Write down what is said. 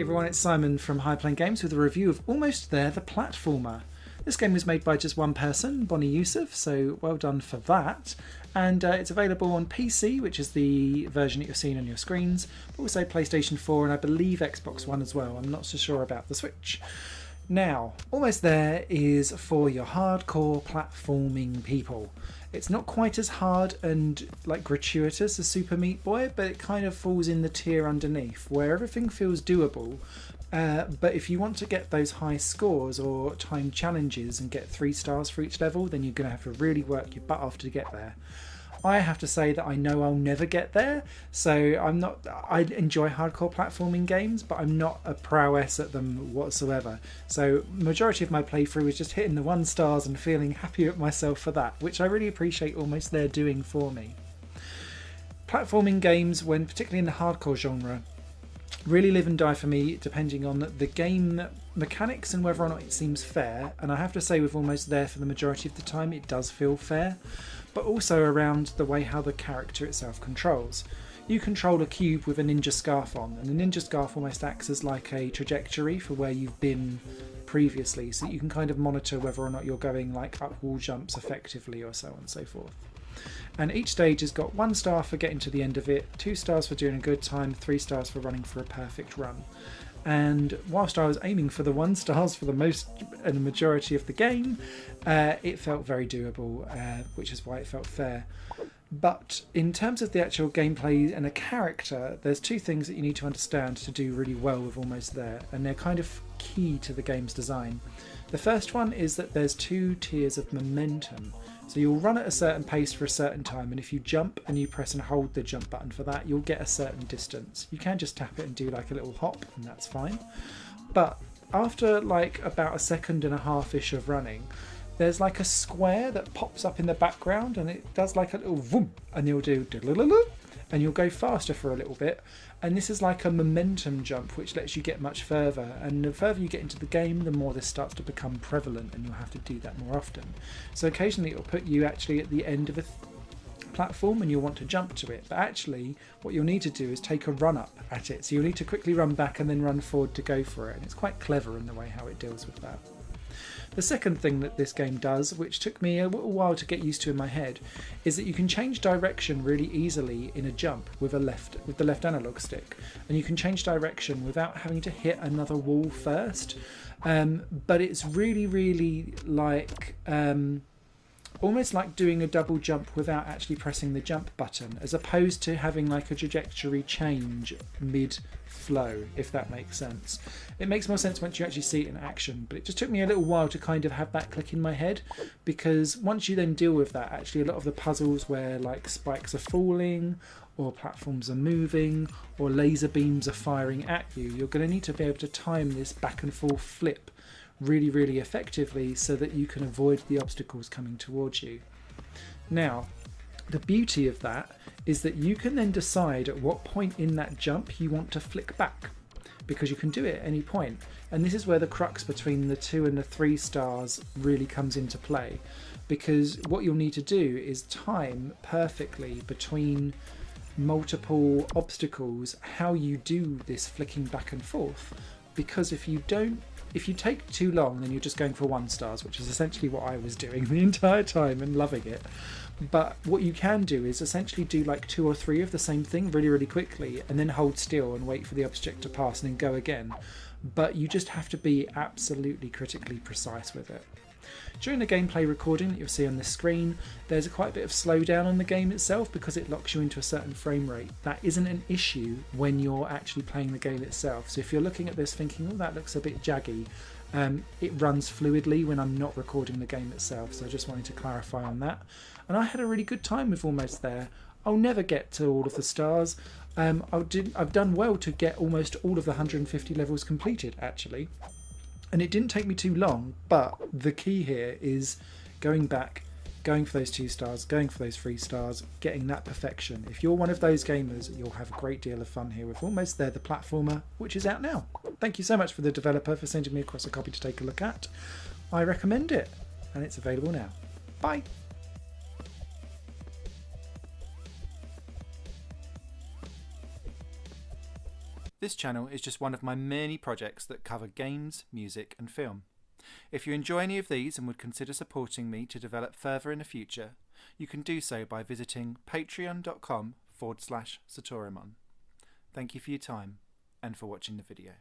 everyone, it's Simon from High Playing Games with a review of Almost There, the platformer. This game was made by just one person, Bonnie Yusuf, so well done for that. And it's available on PC, which is the version that you're seeing on your screens, but also PlayStation 4 and I believe Xbox One as well. I'm not so sure about the Switch. Now, Almost There is for your hardcore platforming people. It's not quite as hard and like gratuitous as Super Meat Boy, but it kind of falls in the tier underneath where everything feels doable. But if you want to get those high scores or time challenges and get 3 stars for each level, then you're going to have to really work your butt off to get there. I have to say that I know I'll never get there, so I enjoy hardcore platforming games, but I'm not a prowess at them whatsoever. So majority of my playthrough was just hitting the 1 stars and feeling happy with myself for that, which I really appreciate Almost There doing for me. Platforming games, when particularly in the hardcore genre, really live and die for me depending on the game mechanics and whether or not it seems fair. And I have to say with Almost There, for the majority of the time it does feel fair, but also around the way how the character itself controls. You control a cube with a ninja scarf on, and the ninja scarf almost acts as like a trajectory for where you've been previously, so you can kind of monitor whether or not you're going like up wall jumps effectively or so on and so forth. And each stage has got 1 star for getting to the end of it, 2 stars for doing a good time, 3 stars for running for a perfect run. And whilst I was aiming for the 1 stars for the majority of the game, it felt very doable, which is why it felt fair. But in terms of the actual gameplay and a character, there's 2 things that you need to understand to do really well with Almost There, and they're kind of key to the game's design. The first one is that there's 2 tiers of momentum. So you'll run at a certain pace for a certain time, and if you jump and you press and hold the jump button for that, you'll get a certain distance. You can just tap it and do like a little hop, and that's fine. But after like about 1.5 seconds-ish of running, there's like a square that pops up in the background, and it does like a little vroom, and you'll do and you'll go faster for a little bit. And this is like a momentum jump which lets you get much further, and the further you get into the game, the more this starts to become prevalent, and you'll have to do that more often. So occasionally it'll put you actually at the end of a platform and you'll want to jump to it, but actually what you'll need to do is take a run up at it. So you'll need to quickly run back and then run forward to go for it, and it's quite clever in the way how it deals with that. The second thing that this game does, which took me a little while to get used to in my head, is that you can change direction really easily in a jump with the left analog stick, and you can change direction without having to hit another wall first. But it's really like almost like doing a double jump without actually pressing the jump button, as opposed to having like a trajectory change mid-flow, if that makes sense. It makes more sense once you actually see it in action, but it just took me a little while to kind of have that click in my head, because once you then deal with that, actually a lot of the puzzles where like spikes are falling or platforms are moving or laser beams are firing at you, you're going to need to be able to time this back and forth flip really effectively so that you can avoid the obstacles coming towards you. Now, the beauty of that is that you can then decide at what point in that jump you want to flick back, because you can do it at any point. And this is where the crux between the 2 and the 3 stars really comes into play, because what you'll need to do is time perfectly between multiple obstacles how you do this flicking back and forth, because if you take too long, then you're just going for 1 stars, which is essentially what I was doing the entire time and loving it. But what you can do is essentially do like 2 or 3 of the same thing really quickly, and then hold still and wait for the object to pass and then go again. But you just have to be absolutely critically precise with it. During the gameplay recording that you'll see on the screen, there's quite a bit of slowdown on the game itself because it locks you into a certain frame rate. That isn't an issue when you're actually playing the game itself. So if you're looking at this thinking, oh, that looks a bit jaggy, it runs fluidly when I'm not recording the game itself. So I just wanted to clarify on that. And I had a really good time with Almost There. I'll never get to all of the stars. I've done well to get almost all of the 150 levels completed, actually. And it didn't take me too long, but the key here is going back, going for those 2 stars, going for those 3 stars, getting that perfection. If you're one of those gamers, you'll have a great deal of fun here with Almost There, the platformer, which is out now. Thank you so much for the developer for sending me across a copy to take a look at. I recommend it, and it's available now. Bye! This channel is just one of my many projects that cover games, music and film. If you enjoy any of these and would consider supporting me to develop further in the future, you can do so by visiting patreon.com/Satorimon. Thank you for your time and for watching the video.